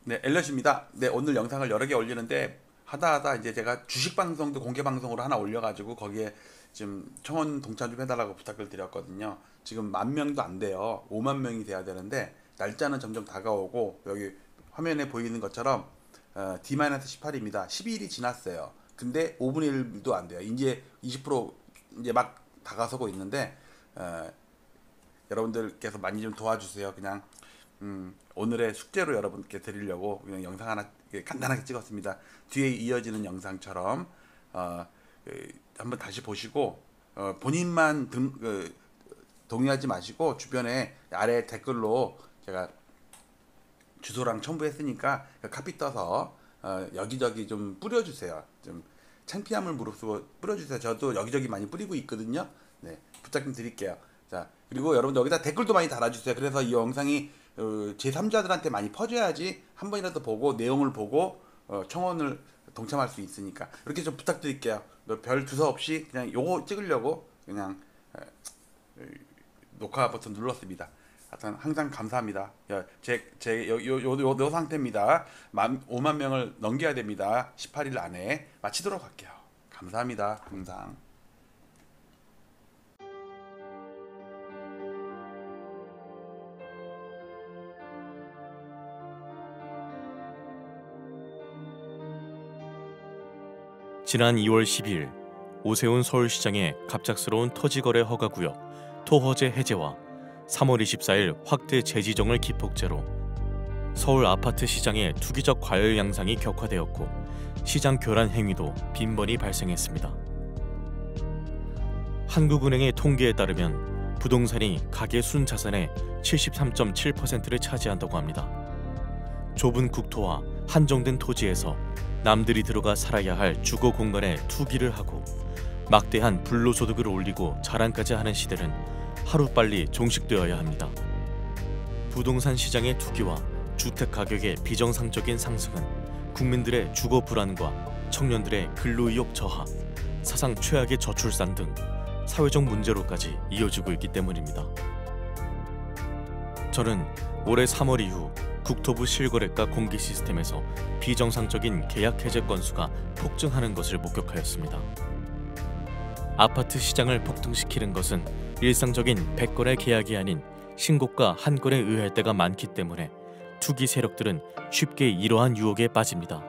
네, 엘럿입니다. 네, 오늘 영상을 여러 개 올리는데 하다 이제 제가 주식 방송도 공개 방송으로 하나 올려가지고 거기에 지금 청원 동참 좀 해달라고 부탁을 드렸거든요. 지금 10,000명도 안 돼요. 50,000명이 돼야 되는데 날짜는 점점 다가오고 여기 화면에 보이는 것처럼 D-18입니다. 12일이 지났어요. 근데 5분의 1도 안 돼요. 이제 20% 이제 막 다가서고 있는데 여러분들께서 많이 좀 도와주세요. 그냥 오늘의 숙제로 여러분께 드리려고 그냥 영상 하나 간단하게 찍었습니다. 뒤에 이어지는 영상처럼 한번 다시 보시고 본인만 동의하지 마시고 주변에 아래 댓글로 제가 주소랑 첨부했으니까 카피 떠서 여기저기 좀 뿌려주세요. 좀 창피함을 무릅쓰고 뿌려주세요. 저도 여기저기 많이 뿌리고 있거든요. 네, 부탁 좀 드릴게요. 자, 그리고 여러분들 여기다 댓글도 많이 달아주세요. 그래서 이 영상이 제3자들한테 많이 퍼져야지 한 번이라도 보고 내용을 보고 청원을 동참할 수 있으니까 이렇게 좀 부탁드릴게요. 별 주소 없이 그냥 요거 찍으려고 그냥 녹화 버튼 눌렀습니다. 하여튼 항상 감사합니다. 요 상태입니다. 50,000명을 넘겨야 됩니다. 18일 안에 마치도록 할게요. 감사합니다. 항상. 지난 2월 12일 오세훈 서울시장의 갑작스러운 토지거래 허가구역 토허제 해제와 3월 24일 확대 재지정을 기폭제로 서울 아파트 시장의 투기적 과열 양상이 격화되었고 시장 교란 행위도 빈번히 발생했습니다. 한국은행의 통계에 따르면 부동산이 가계 순자산의 73.7%를 차지한다고 합니다. 좁은 국토와 한정된 토지에서 남들이 들어가 살아야 할 주거 공간에 투기를 하고 막대한 불로소득을 올리고 자랑까지 하는 시대는 하루빨리 종식되어야 합니다. 부동산 시장의 투기와 주택 가격의 비정상적인 상승은 국민들의 주거 불안과 청년들의 근로의욕 저하, 사상 최악의 저출산 등 사회적 문제로까지 이어지고 있기 때문입니다. 저는 올해 3월 이후 국토부 실거래가 공개 시스템에서 비정상적인 계약 해제 건수가 폭증하는 것을 목격하였습니다. 아파트 시장을 폭등시키는 것은 일상적인 100건의 계약이 아닌 신고가 한 건에 의할 때가 많기 때문에 투기 세력들은 쉽게 이러한 유혹에 빠집니다.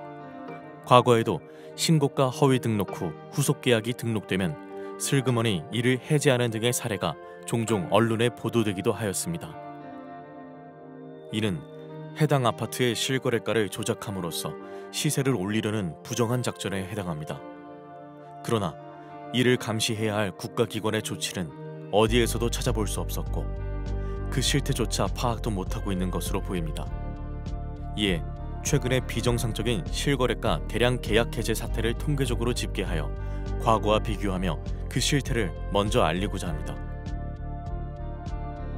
과거에도 신고가 허위 등록 후 후속 계약이 등록되면 슬그머니 이를 해제하는 등의 사례가 종종 언론에 보도되기도 하였습니다. 이는 해당 아파트의 실거래가를 조작함으로써 시세를 올리려는 부정한 작전에 해당합니다. 그러나 이를 감시해야 할 국가기관의 조치는 어디에서도 찾아볼 수 없었고 그 실태조차 파악도 못하고 있는 것으로 보입니다. 이에 최근에 비정상적인 실거래가 대량 계약 해제 사태를 통계적으로 집계하여 과거와 비교하며 그 실태를 먼저 알리고자 합니다.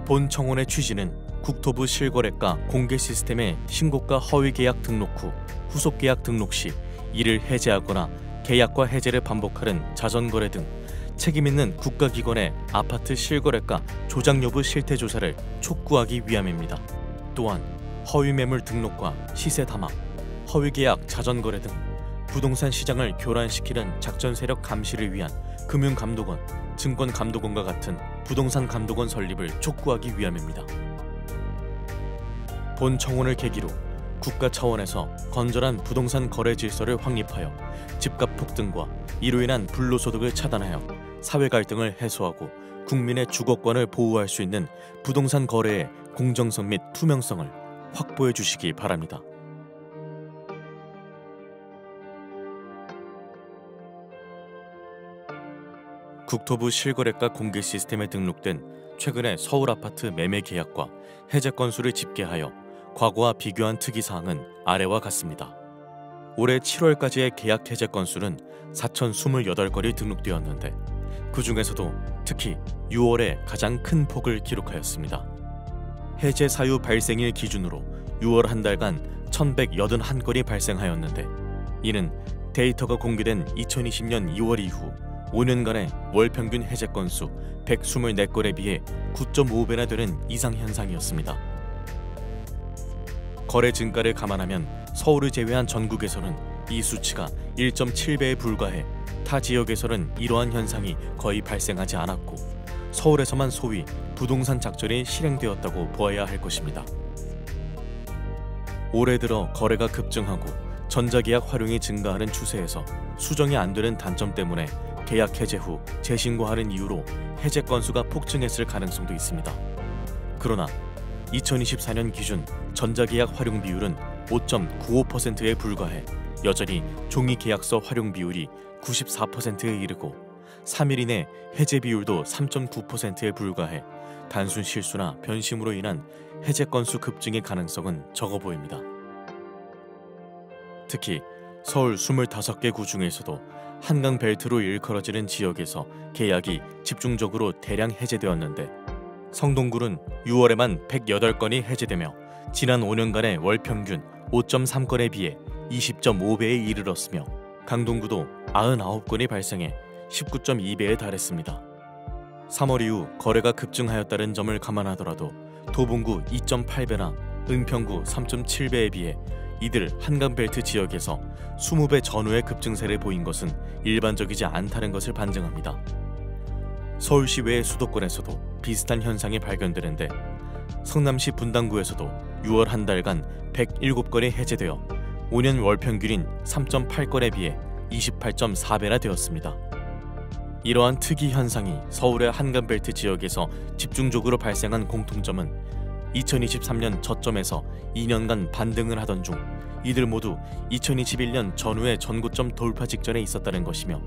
본 청원의 취지는 국토부 실거래가 공개 시스템의 신고가 허위 계약 등록 후 후속 계약 등록 시 이를 해제하거나 계약과 해제를 반복하는 자전거래 등 책임있는 국가기관의 아파트 실거래가 조작 여부 실태 조사를 촉구하기 위함입니다. 또한 허위 매물 등록과 시세 담합, 허위 계약 자전거래 등 부동산 시장을 교란시키는 작전 세력 감시를 위한 금융감독원, 증권감독원과 같은 부동산 감독원 설립을 촉구하기 위함입니다. 본 청원을 계기로 국가 차원에서 건전한 부동산 거래 질서를 확립하여 집값 폭등과 이로 인한 불로소득을 차단하여 사회 갈등을 해소하고 국민의 주거권을 보호할 수 있는 부동산 거래의 공정성 및 투명성을 확보해 주시기 바랍니다. 국토부 실거래가 공개 시스템에 등록된 최근의 서울 아파트 매매 계약과 해제 건수를 집계하여 과거와 비교한 특이사항은 아래와 같습니다. 올해 7월까지의 계약 해제 건수는 4,028건이 등록되었는데 그 중에서도 특히 6월에 가장 큰 폭을 기록하였습니다. 해제 사유 발생일 기준으로 6월 한 달간 1,181건이 발생하였는데 이는 데이터가 공개된 2020년 2월 이후 5년간의 월 평균 해제 건수 124건에 비해 9.5배나 되는 이상 현상이었습니다. 거래 증가를 감안하면 서울을 제외한 전국에서는 이 수치가 1.7배에 불과해 타 지역에서는 이러한 현상이 거의 발생하지 않았고 서울에서만 소위 부동산 작전이 실행되었다고 보아야 할 것입니다. 올해 들어 거래가 급증하고 전자계약 활용이 증가하는 추세에서 수정이 안 되는 단점 때문에 계약 해제 후 재신고하는 이유로 해제 건수가 폭증했을 가능성도 있습니다. 그러나 2024년 기준 전자계약 활용 비율은 5.95%에 불과해 여전히 종이 계약서 활용 비율이 94%에 이르고 3일 이내 해제 비율도 3.9%에 불과해 단순 실수나 변심으로 인한 해제 건수 급증의 가능성은 적어 보입니다. 특히 서울 25개 구 중에서도 한강 벨트로 일컬어지는 지역에서 계약이 집중적으로 대량 해제되었는데 성동구는 6월에만 108건이 해제되며 지난 5년간의 월 평균 5.3건에 비해 20.5배에 이르렀으며 강동구도 99건이 발생해 19.2배에 달했습니다. 3월 이후 거래가 급증하였다는 점을 감안하더라도 도봉구 2.8배나 은평구 3.7배에 비해 이들 한강벨트 지역에서 20배 전후의 급증세를 보인 것은 일반적이지 않다는 것을 반증합니다. 서울시 외의 수도권에서도 비슷한 현상이 발견되는데 성남시 분당구에서도 6월 한 달간 107건이 해제되어 5년 월 평균인 3.8건에 비해 28.4배나 되었습니다. 이러한 특이 현상이 서울의 한강벨트 지역에서 집중적으로 발생한 공통점은 2023년 저점에서 2년간 반등을 하던 중 이들 모두 2021년 전후의 전고점 돌파 직전에 있었다는 것이며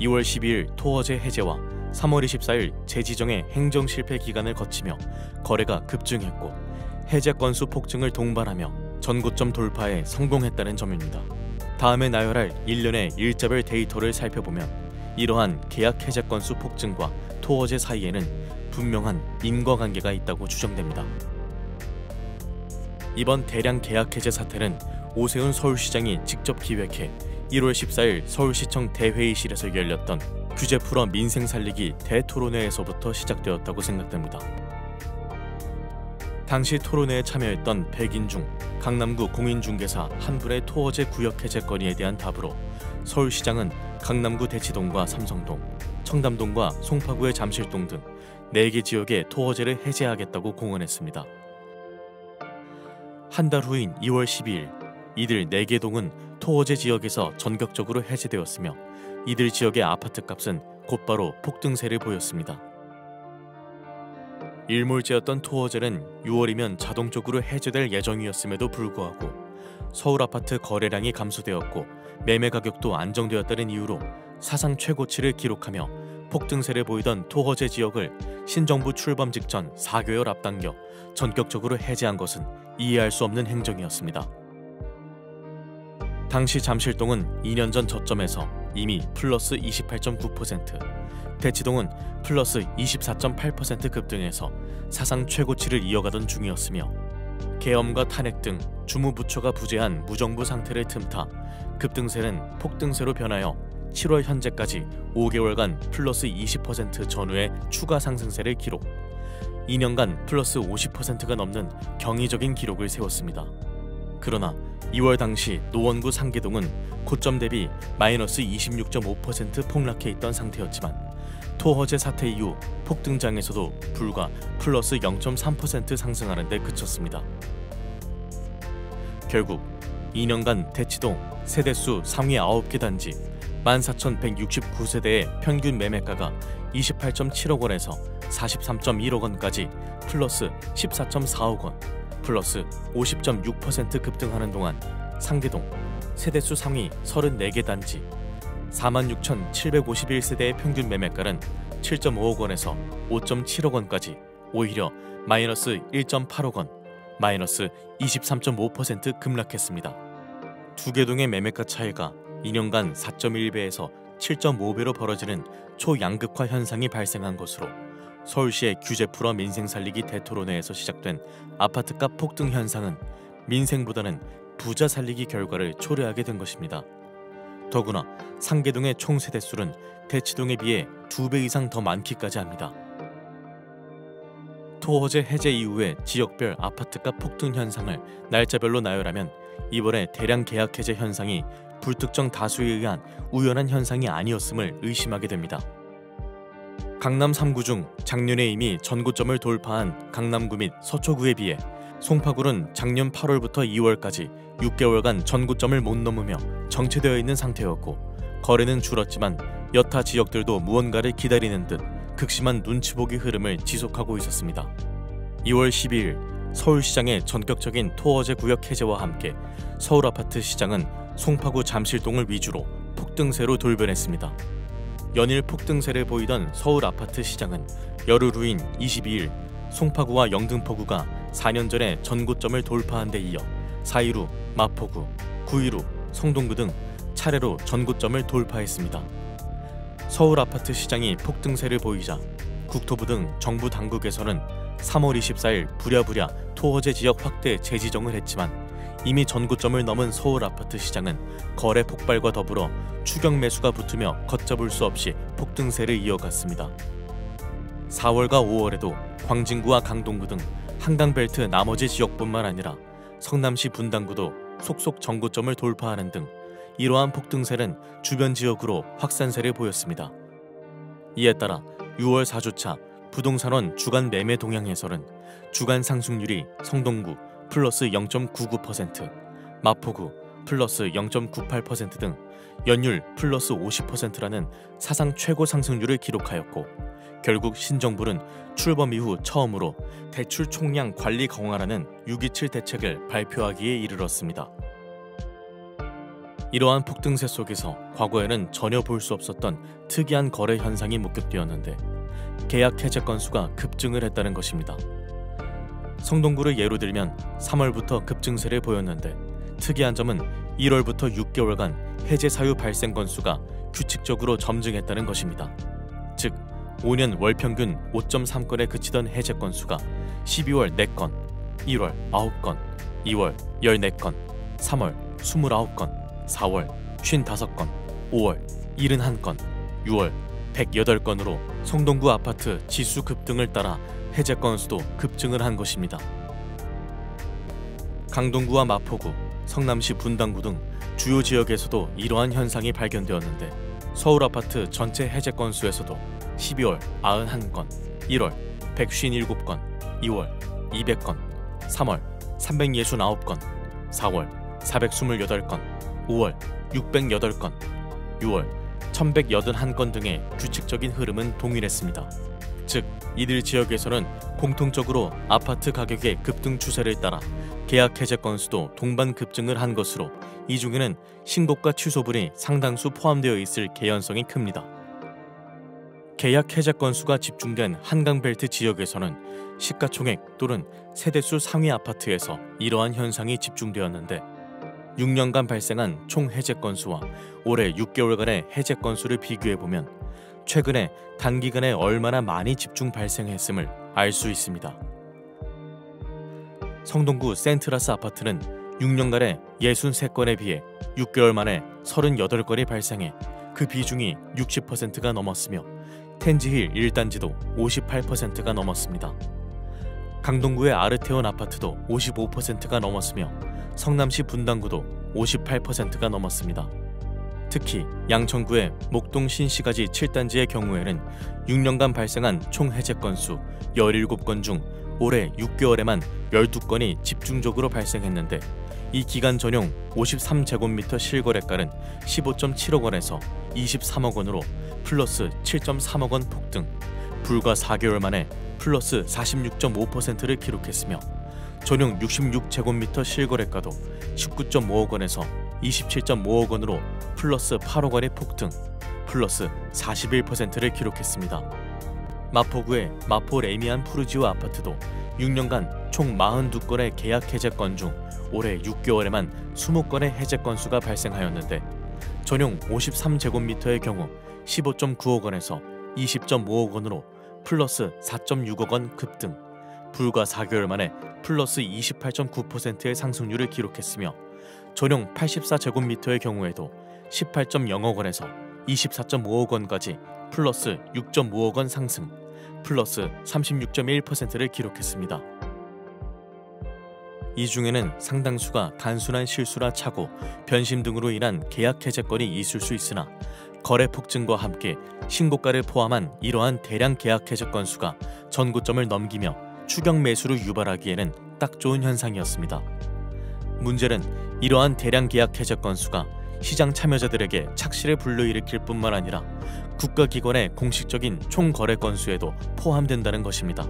2월 12일 토어제 해제와 3월 24일 재지정의 행정 실패 기간을 거치며 거래가 급증했고 해제 건수 폭증을 동반하며 전고점 돌파에 성공했다는 점입니다. 다음에 나열할 1년의 일자별 데이터를 살펴보면 이러한 계약 해제 건수 폭증과 토어제 사이에는 분명한 인과관계가 있다고 추정됩니다. 이번 대량 계약 해제 사태는 오세훈 서울시장이 직접 기획해 1월 14일 서울시청 대회의실에서 열렸던 규제 풀어 민생 살리기 대토론회에서부터 시작되었다고 생각됩니다. 당시 토론회에 참여했던 100인 중 강남구 공인중개사 한 분의 토어제 구역 해제 건의에 대한 답으로 서울시장은 강남구 대치동과 삼성동, 청담동과 송파구의 잠실동 등 4개 지역의 토어제를 해제하겠다고 공언했습니다. 한 달 후인 2월 12일 이들 4개 동은 토어제 지역에서 전격적으로 해제되었으며 이들 지역의 아파트값은 곧바로 폭등세를 보였습니다. 일몰제였던 토어제는 6월이면 자동적으로 해제될 예정이었음에도 불구하고 서울 아파트 거래량이 감소되었고 매매 가격도 안정되었다는 이유로 사상 최고치를 기록하며 폭등세를 보이던 토어제 지역을 신정부 출범 직전 4개월 앞당겨 전격적으로 해제한 것은 이해할 수 없는 행정이었습니다. 당시 잠실동은 2년 전 저점에서 이미 플러스 28.9%, 대치동은 플러스 24.8% 급등해서 사상 최고치를 이어가던 중이었으며 계엄과 탄핵 등 주무부처가 부재한 무정부 상태를 틈타 급등세는 폭등세로 변하여 7월 현재까지 5개월간 플러스 20% 전후의 추가 상승세를 기록, 2년간 플러스 50%가 넘는 경이적인 기록을 세웠습니다. 그러나 2월 당시 노원구 상계동은 고점 대비 마이너스 26.5% 폭락해 있던 상태였지만 토허제 사태 이후 폭등장에서도 불과 플러스 0.3% 상승하는 데 그쳤습니다. 결국 2년간 대치동 세대수 상위 9개 단지 14,169세대의 평균 매매가가 28.7억 원에서 43.1억 원까지 플러스 14.4억 원, 플러스 50.6% 급등하는 동안 상계동 세대수 상위 34개 단지 46,751세대의 평균 매매가는 7.5억 원에서 5.7억 원까지 오히려 마이너스 1.8억 원, 마이너스 23.5% 급락했습니다. 두 개 동의 매매가 차이가 2년간 4.1배에서 7.5배로 벌어지는 초양극화 현상이 발생한 것으로 서울시의 규제 풀어 민생 살리기 대토론회에서 시작된 아파트값 폭등 현상은 민생보다는 부자 살리기 결과를 초래하게 된 것입니다. 더구나 상계동의 총 세대수는 대치동에 비해 2배 이상 더 많기까지 합니다. 토호제 해제 이후의 지역별 아파트값 폭등 현상을 날짜별로 나열하면 이번에 대량 계약 해제 현상이 불특정 다수에 의한 우연한 현상이 아니었음을 의심하게 됩니다. 강남 3구 중 작년에 이미 전고점을 돌파한 강남구 및 서초구에 비해 송파구는 작년 8월부터 2월까지 6개월간 전고점을 못 넘으며 정체되어 있는 상태였고, 거래는 줄었지만 여타 지역들도 무언가를 기다리는 듯 극심한 눈치보기 흐름을 지속하고 있었습니다. 2월 12일 서울시장의 전격적인 토어제 구역 해제와 함께 서울 아파트 시장은 송파구 잠실동을 위주로 폭등세로 돌변했습니다. 연일 폭등세를 보이던 서울 아파트 시장은 열흘 후인 22일 송파구와 영등포구가 4년 전에 전고점을 돌파한 데 이어 4일 후 마포구, 9일 후 성동구 등 차례로 전고점을 돌파했습니다. 서울 아파트 시장이 폭등세를 보이자 국토부 등 정부 당국에서는 3월 24일 부랴부랴 토호제 지역 확대 재지정을 했지만 이미 전고점을 넘은 서울 아파트 시장은 거래 폭발과 더불어 추격 매수가 붙으며 걷잡을 수 없이 폭등세를 이어갔습니다. 4월과 5월에도 광진구와 강동구 등 한강벨트 나머지 지역뿐만 아니라 성남시 분당구도 속속 전고점을 돌파하는 등 이러한 폭등세는 주변 지역으로 확산세를 보였습니다. 이에 따라 6월 4주차 부동산원 주간 매매 동향에서는 주간 상승률이 성동구 플러스 0.99%, 마포구 플러스 0.98% 등 연율 플러스 50%라는 사상 최고 상승률을 기록하였고, 결국 신정부는 출범 이후 처음으로 대출 총량 관리 강화라는 6.27 대책을 발표하기에 이르렀습니다. 이러한 폭등세 속에서 과거에는 전혀 볼 수 없었던 특이한 거래 현상이 목격되었는데 계약 해제 건수가 급증을 했다는 것입니다. 성동구를 예로 들면 3월부터 급증세를 보였는데 특이한 점은 1월부터 6개월간 해제 사유 발생 건수가 규칙적으로 점증했다는 것입니다. 즉 5년 월 평균 5.3건에 그치던 해제 건수가 12월 4건, 1월 9건, 2월 14건, 3월 29건, 4월 55건, 5월 71건, 6월 108건으로 성동구 아파트 지수 급등을 따라 해제 건수도 급증을 한 것입니다. 강동구와 마포구, 성남시 분당구 등 주요 지역에서도 이러한 현상이 발견되었는데 서울 아파트 전체 해제 건수에서도 12월 91건, 1월 157건, 2월 200건, 3월 369건, 4월 428건, 5월 608건, 6월 1181건 등의 규칙적인 흐름은 동일했습니다. 즉, 이들 지역에서는 공통적으로 아파트 가격의 급등 추세를 따라 계약 해제 건수도 동반 급증을 한 것으로 이 중에는 신고가 취소분이 상당수 포함되어 있을 개연성이 큽니다. 계약 해제 건수가 집중된 한강벨트 지역에서는 시가총액 또는 세대수 상위 아파트에서 이러한 현상이 집중되었는데 6년간 발생한 총 해제 건수와 올해 6개월간의 해제 건수를 비교해보면 최근에 단기간에 얼마나 많이 집중 발생했음을 알 수 있습니다. 성동구 센트라스 아파트는 6년간에 63건에 비해 6개월 만에 38건이 발생해 그 비중이 60%가 넘었으며 텐지힐 1단지도 58%가 넘었습니다. 강동구의 아르테온 아파트도 55%가 넘었으며 성남시 분당구도 58%가 넘었습니다. 특히 양천구의 목동 신시가지 7단지의 경우에는 6년간 발생한 총 해제 건수 17건 중 올해 6개월에만 12건이 집중적으로 발생했는데 이 기간 전용 53제곱미터 실거래가는 15.7억 원에서 23억 원으로 플러스 7.3억 원 폭등, 불과 4개월 만에 플러스 46.5%를 기록했으며 전용 66제곱미터 실거래가도 19.5억 원에서 27.5억 원으로 플러스 8억 원의 폭등, 플러스 41%를 기록했습니다. 마포구의 마포 레미안 푸르지오 아파트도 6년간 총 42건의 계약 해제 건 중 올해 6개월에만 20건의 해제 건수가 발생하였는데 전용 53제곱미터의 경우 15.9억 원에서 20.5억 원으로 플러스 4.6억 원 급등, 불과 4개월 만에 플러스 28.9%의 상승률을 기록했으며 전용 84제곱미터의 경우에도 18.0억 원에서 24.5억 원까지 플러스 6.5억 원 상승, 플러스 36.1%를 기록했습니다. 이 중에는 상당수가 단순한 실수나 착오, 변심 등으로 인한 계약 해제 건이 있을 수 있으나 거래 폭증과 함께 신고가를 포함한 이러한 대량 계약 해제 건수가 전고점을 넘기며 추격 매수를 유발하기에는 딱 좋은 현상이었습니다. 문제는 이러한 대량 계약 해제 건수가 시장 참여자들에게 착시를 불러일으킬 뿐만 아니라 국가기관의 공식적인 총 거래 건수에도 포함된다는 것입니다.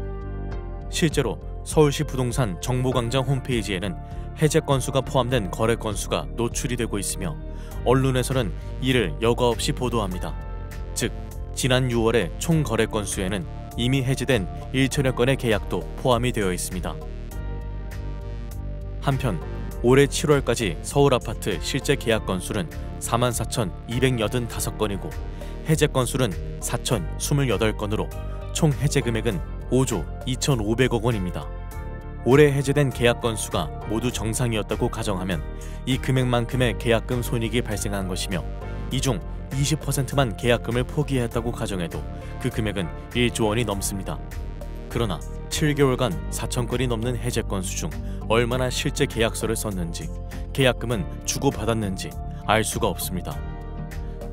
실제로 서울시 부동산 정보광장 홈페이지에는 해제 건수가 포함된 거래 건수가 노출이 되고 있으며 언론에서는 이를 여과 없이 보도합니다. 즉, 지난 6월의 총 거래 건수에는 이미 해제된 1천여 건의 계약도 포함이 되어 있습니다. 한편 올해 7월까지 서울 아파트 실제 계약 건수는 44,285건이고 해제 건수는 4,028건으로 총 해제 금액은 5조 2,500억 원입니다. 올해 해제된 계약 건수가 모두 정상이었다고 가정하면 이 금액만큼의 계약금 손익이 발생한 것이며 이 중 20%만 계약금을 포기했다고 가정해도 그 금액은 1조 원이 넘습니다. 그러나 7개월간 4,000건이 넘는 해제 건수 중 얼마나 실제 계약서를 썼는지, 계약금은 주고받았는지 알 수가 없습니다.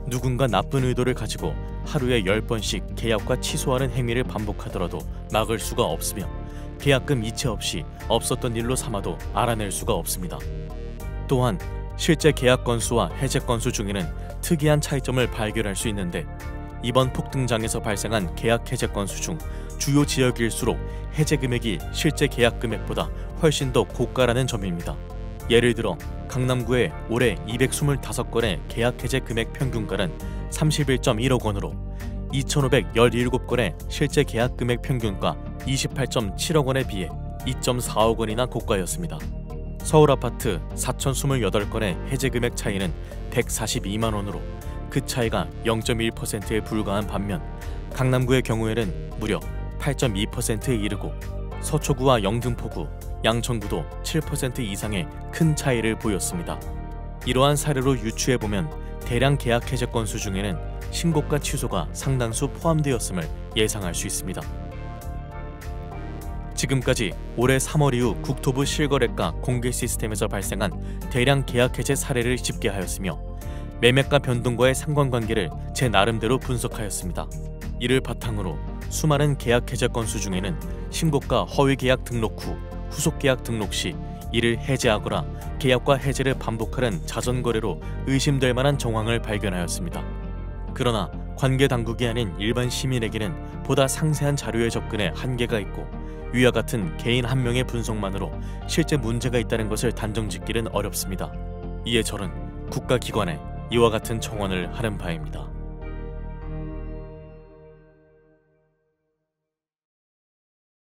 누군가 나쁜 의도를 가지고 하루에 10번씩 계약과 취소하는 행위를 반복하더라도 막을 수가 없으며 계약금 이체 없이 없었던 일로 삼아도 알아낼 수가 없습니다. 또한 실제 계약 건수와 해제 건수 중에는 특이한 차이점을 발견할 수 있는데 이번 폭등장에서 발생한 계약 해제 건수 중 주요 지역일수록 해제 금액이 실제 계약 금액보다 훨씬 더 고가라는 점입니다. 예를 들어 강남구의 올해 225건의 계약 해제 금액 평균가는 31.1억 원으로 2,517건의 실제 계약 금액 평균가 28.7억 원에 비해 2.4억 원이나 고가였습니다. 서울 아파트 4,028건의 해제 금액 차이는 142만 원으로 그 차이가 0.1%에 불과한 반면 강남구의 경우에는 무려 8.2%에 이르고 서초구와 영등포구, 양천구도 7% 이상의 큰 차이를 보였습니다. 이러한 사례로 유추해보면 대량 계약 해제 건수 중에는 신고가 취소가 상당수 포함되었음을 예상할 수 있습니다. 지금까지 올해 3월 이후 국토부 실거래가 공개 시스템에서 발생한 대량 계약 해제 사례를 집계하였으며 매매가 변동과의 상관관계를 제 나름대로 분석하였습니다. 이를 바탕으로 수많은 계약 해제 건수 중에는 신고가 허위 계약 등록 후 후속 계약 등록 시 이를 해제하거나 계약과 해제를 반복하는 자전거래로 의심될 만한 정황을 발견하였습니다. 그러나 관계 당국이 아닌 일반 시민에게는 보다 상세한 자료에 접근에 한계가 있고 위와 같은 개인 한 명의 분석만으로 실제 문제가 있다는 것을 단정짓기는 어렵습니다. 이에 저는 국가기관에 이와 같은 청원을 하는 바입니다.